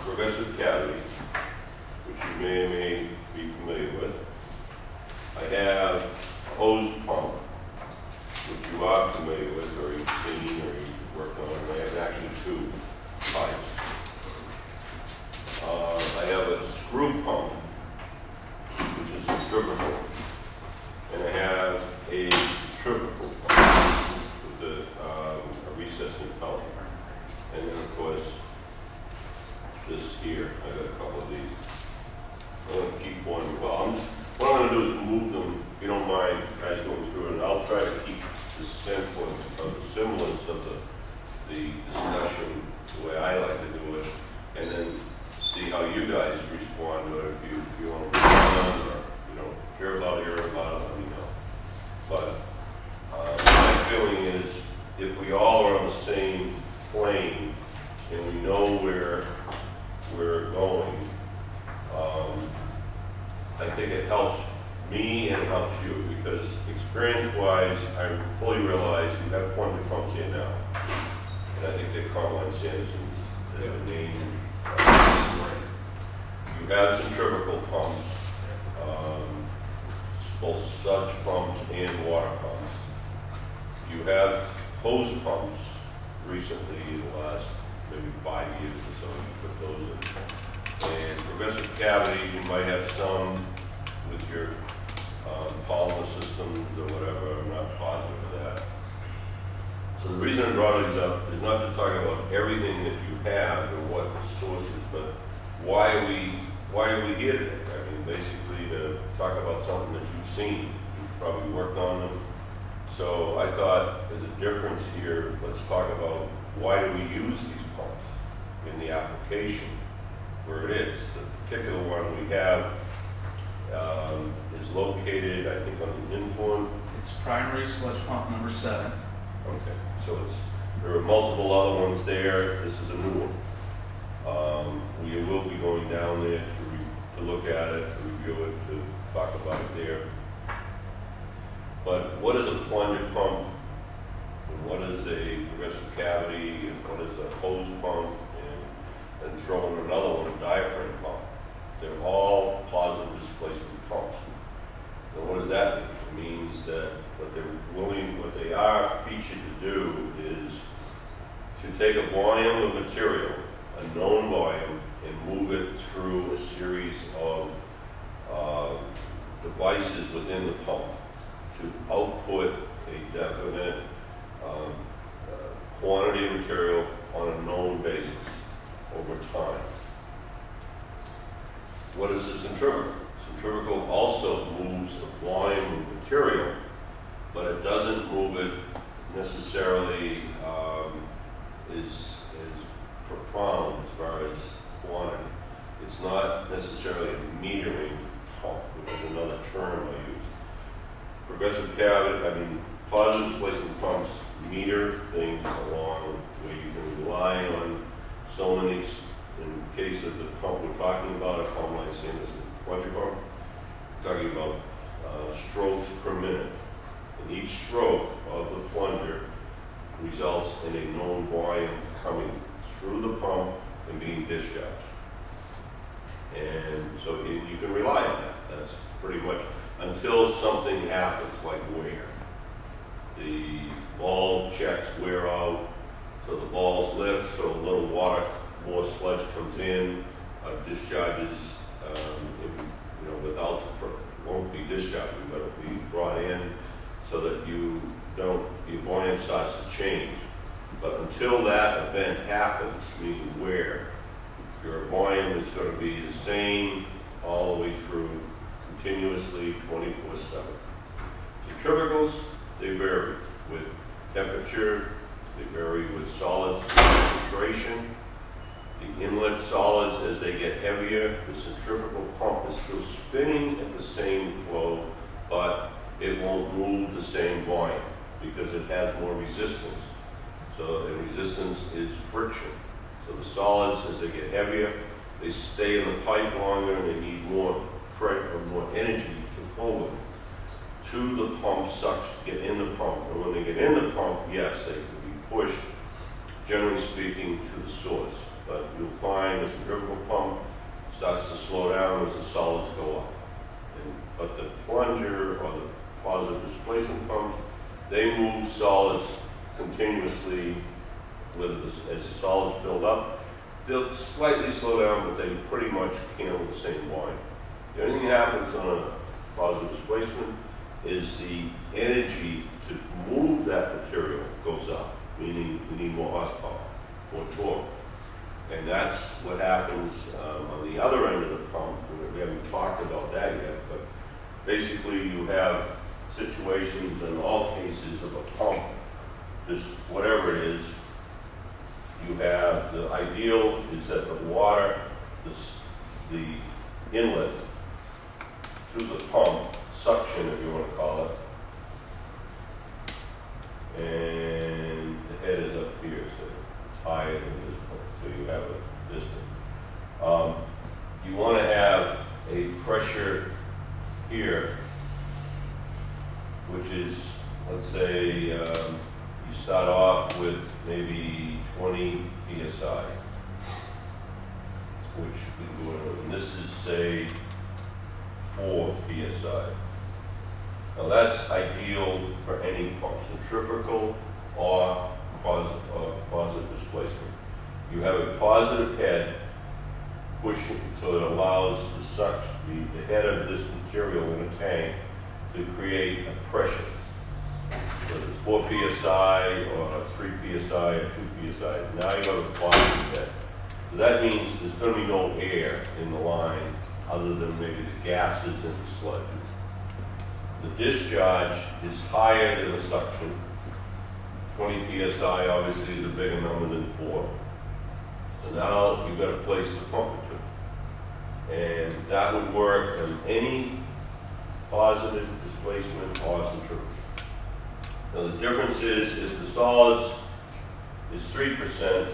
progressive cavity, which you may or may be familiar with. I have a hose pump, which you are familiar with, or you've seen, or you've worked on. I have actually two pipes. I have a screw pump, which is centrifugal, and I have a centrifugal pump with a recessing pump. And then, of course, this here. I got a couple of these. I'm going to keep one. Well, what I'm going to do is move them, if you don't mind, guys going through it. And I'll try to keep the semblance of the discussion the way I like to do it, and then see how you guys respond to it. If you want to respond or you don't care about it, let me know. But my feeling is if we all are on the same plane and we know where we're going, I think it helps me and it helps you, because experience-wise, I fully realize you have plunger pumps here now, and I think they're Carline Sanderson's name. You have centrifugal pumps, both sludge pumps and water pumps. You have hose pumps recently, in the last maybe 5 years or so, you put those in. And progressive cavities, you might have some with your polymer systems or whatever. I'm not positive of that. So the reason I brought these up is not to talk about everything that you have or what the source is, but why are we here today? I mean, basically to talk about something that you've seen. You've probably worked on them. So I thought there's a difference here. Let's talk about why do we use these pumps in the application where it is. The particular one we have is located, I think, on the influent. It's primary sludge pump number 7. Okay, so there are multiple other ones there. This is a new one. We will be going down there to look at it, to review it, to talk about it there. But what is a plunger pump, and what is a progressive cavity, and what is a hose pump, and throw in another one, a diaphragm pump? They're all positive displacement pumps. And what does that mean? It means that what they are featured to do is to take a volume of material, a known volume, and move it through a series of devices within the pump to output a definite quantity of material on a known basis over time. What is the centrifugal? Centrifugal also moves a volume of material, but it doesn't move it necessarily is profound as far as quantity. It's not necessarily a metering pump, which is another term I use. Progressive cavity, positive displacement pumps meter things along where you can rely on so many. In the case of the pump we're talking about, a Carline Sanderson plunger pump, we're talking about strokes per minute. And each stroke of the plunger results in a known volume coming through the pump and being discharged. And so you can rely on that. That's pretty much until something happens, like wear. The ball checks wear out, so the balls lift, so a little water, more sludge comes in, discharges, won't be discharging, but it'll be brought in so that your volume starts to change. But until that event happens, meaning wear, your volume is going to be the same all the way through, continuously, 24/7. Centrifugals, they vary with temperature, they vary with solids concentration. The inlet solids, as they get heavier, the centrifugal pump is still spinning at the same flow, but it won't move the same volume because it has more resistance. So the resistance is friction. So the solids, as they get heavier, they stay in the pipe longer and they need more energy to pull them to the pump suction, get in the pump. And when they get in the pump, yes, they can be pushed, generally speaking, to the source. but you'll find the centrifugal pump starts to slow down as the solids go up. But the plunger or the positive displacement pumps, they move solids continuously as the solids build up. They'll slightly slow down, but they pretty much handle the same volume. The only thing that happens on a positive displacement is the energy to move that material goes up, meaning we need more horsepower, more torque. And that's what happens on the other end of the pump. We haven't talked about that yet, but basically you have situations in all cases of a pump, just whatever it is, you have the ideal is that the water, the inlet through the pump, suction if you want to call it, and the head is up here, so it's higher than this point, so you have a distance. You want to have a pressure here, which is, let's say, you start off with maybe 20 psi, which we go into, and this is, say, 4 psi. Now that's ideal for any pump, centrifugal or positive displacement. You have a positive head pushing, so it allows the head of this material in a tank to create a pressure. Whether it's 4 psi or 3 psi or 2 psi. Now you have a positive head. So that means there's going to be no air in the line other than maybe the gases and the sludges. The discharge is higher than the suction. 20 psi obviously is a bigger number than 4. So now you've got to place the pump into it. And that would work on any positive displacement or centrifugal. Now the difference is if the solids is 3%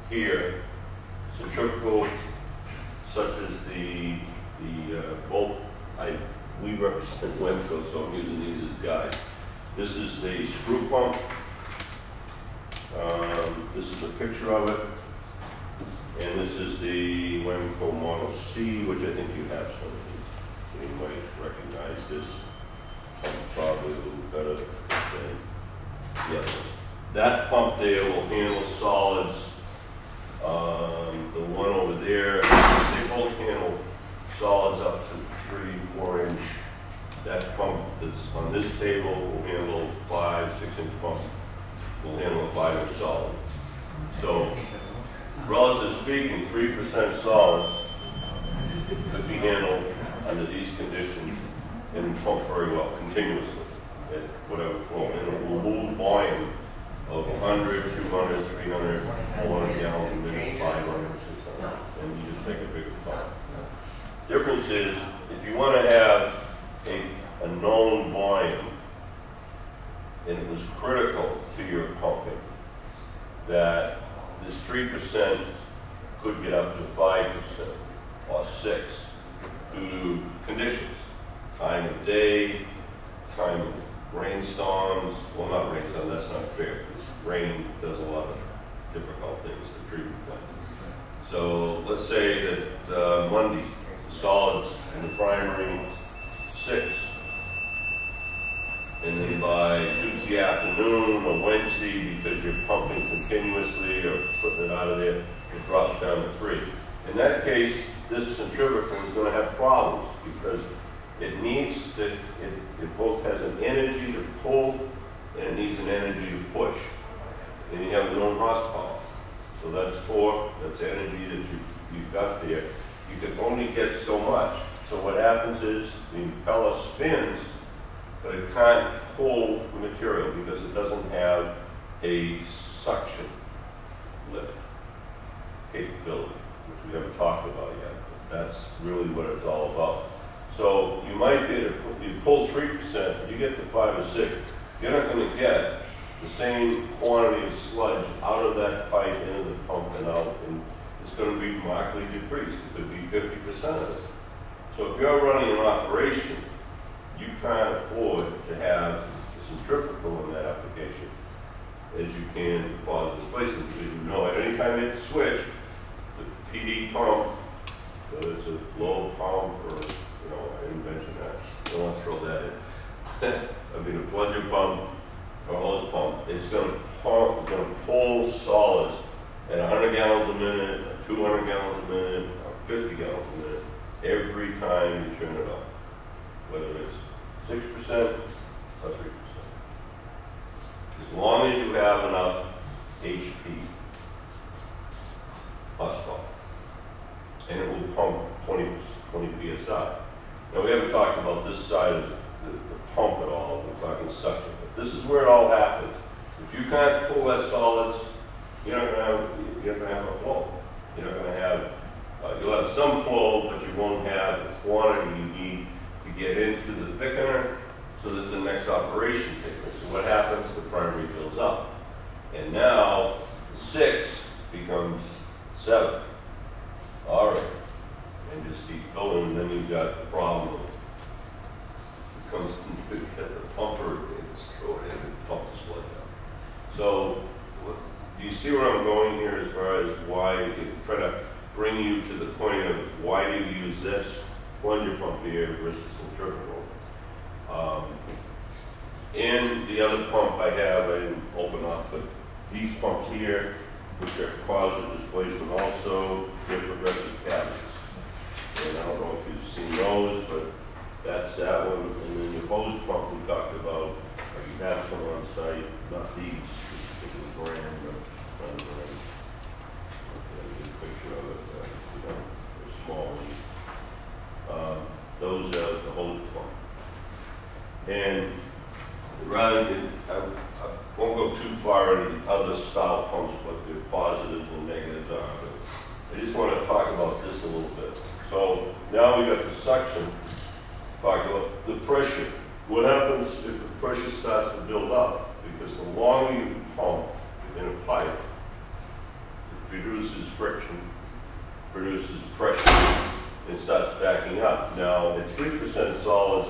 here, centrifugal, such as the bolt, we represent Wemco, so I'm using these as guides. This is the screw pump. This is a picture of it. And this is the Wemco Model C, which I think you have some of these. So you might recognize this pump probably a little better than the other. That pump there will handle solids. The one over there, they both handle solids up to 3-4 inch. That pump that's on this table will handle 5-6 inch pump. Will handle a 5-inch solid. So, relatively speaking, 3% solids could be handled under these conditions and pump very well, continuously, at whatever flow. And it will move volume of 100, 200, 300, 400 gallons a minute, 500, 600, and you just make a bigger pump. Difference is, if you want to have a known volume, and it was critical to your pumping, that this 3% could get up to 5% or 6% due to conditions. Time of day, time of rainstorms, well not rainstorms, that's not fair, because rain does a lot of difficult things to treatment plants. So let's say that Monday, the solids in the primary 6, and then by Tuesday afternoon or Wednesday, because you're pumping continuously or putting it out of there, it drops down to 3. In that case, this centrifugal is going to have problems because it needs to, it both has an energy to pull and it needs an energy to push. And you have no horsepower. So that's torque, that's energy that you've got there. You can only get so much. So what happens is the impeller spins, but it can't pull the material because it doesn't have a suction lift capability, which we haven't talked about yet. But that's really what it's all about. So you might be able to, you pull 3%, you get to 5 or 6, you're not going to get the same quantity of sludge out of that pipe into the pump and out, and it's going to be markedly decreased. It could be 50% of it. So if you're running an operation, you can't afford to have the centrifugal in that application as you can for positive displacement, because you know at any time you hit the switch, PD pump, whether it's a low pump or, I didn't mention that. I don't want to throw that in. I mean, a plunger pump or hose pump, it's going to pull solids at 100 gallons a minute, 200 gallons a minute, or 50 gallons a minute every time you turn it on, whether it's 6% or 3%. As long as you have enough HP, horsepower, and it will pump 20 psi. Now, we haven't talked about this side of the pump at all. We're talking suction. But this is where it all happens. If you can't pull that solids, you're not going to have a flow. You're not going to have, you'll have some flow, but you won't have the quantity you need to get into the thickener so that the next operation takes place. So what happens? The primary fills up. And now, 6 becomes 7. All right. And just keep going, and then you've got the problem of it comes to get the pumper, it's throw it in and pump the sludge out. So, do you see where I'm going here as far as why, try to bring you to the point of why do you use this plunger pump here versus centrifugal? In the other pump I have, I didn't open up, but these pumps here, which are positive displacement also, they're progressive cabinets. And I don't know if you've seen those, but that's that one. And then the hose pump we talked about, you have some on site, not these, particular brand, but another brand. Okay, a good picture of it, they're small ones. Those are the hose pump. And rather than, I won't go too far into other style pumps, what their positives and negatives are, but I just want to talk about this a little bit. So now we got the suction, talk about the pressure. What happens if the pressure starts to build up? Because the longer you pump in a pipe, it produces friction, produces pressure, and starts backing up. Now, at 3% solids,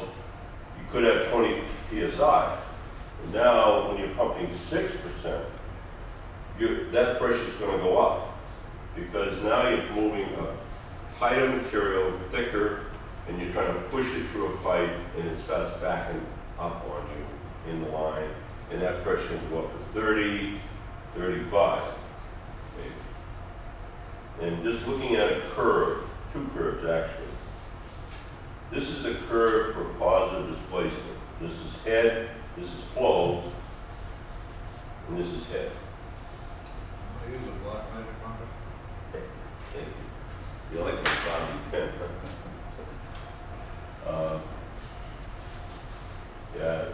you could have 20 psi. And now, when you're pumping 6%, that pressure is going to go up because now you're moving a tighter material, thicker, and you're trying to push it through a pipe, and it starts backing up on you in the line, and that pressure will go up to 30, 35, maybe. And just looking at a curve, 2 curves actually. This is a curve for positive displacement. This is head, this is flow, and this is head. I use a black magic marker. Thank you. You like my Bobby pen, huh? Yeah.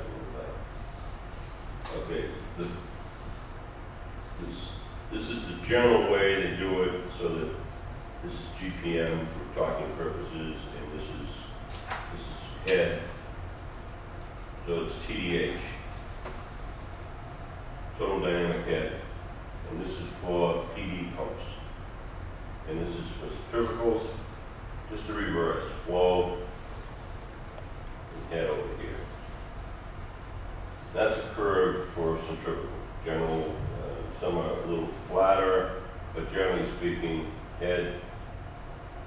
Okay. This is the general way to do it, so that this is GPM for talking purposes, and this is head. So it's TDH, total dynamic head, and this is for PD pumps. And this is for centrifugals, just the reverse, flow and head over here. That's a curve for centrifugal. General, some are a little flatter, but generally speaking, head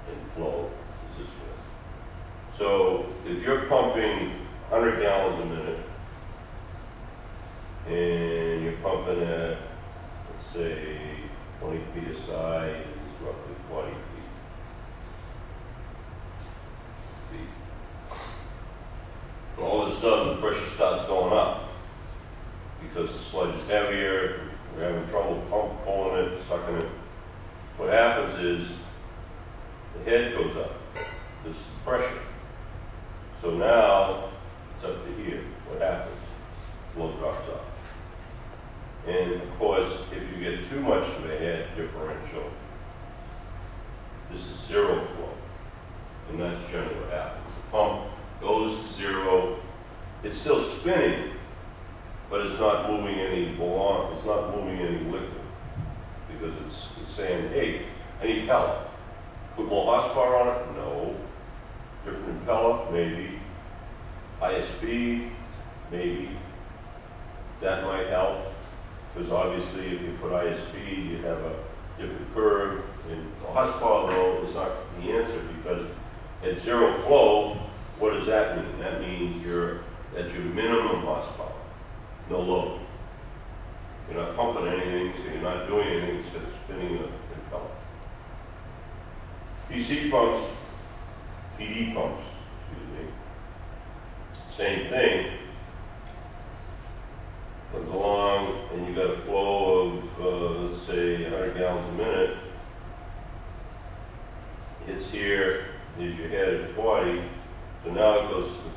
and flow is this way. So if you're pumping 100 gallons a minute, and you're pumping at, let's say, 20 psi, is roughly 40 feet. All of a sudden, the pressure starts going up because the sludge is heavier, we're having trouble pulling it, sucking it. What happens is the head goes up. This is pressure. So now it's up to here. What happens? Flow drops off. And of course, if you get too much of a head differential, this is zero flow. And that's generally what happens. The pump goes to zero. It's still spinning, but it's not moving any it's not moving any liquid. Because it's saying, hey, I need pellet. Put more horsepower on it? No. Different impeller? Maybe. Higher speed? Maybe. That might help. Because obviously if you put higher speed, you have a different curve. And horsepower though is not the answer, because at zero flow, what does that mean? That means you're at your minimum horsepower, no load. You're not pumping anything, so you're not doing anything except spinning the impeller. PC pumps, PD pumps, excuse me, same thing. Comes along and you got a flow of, let's say, 100 gallons a minute. It's here, here's your head at 40, so now it goes to the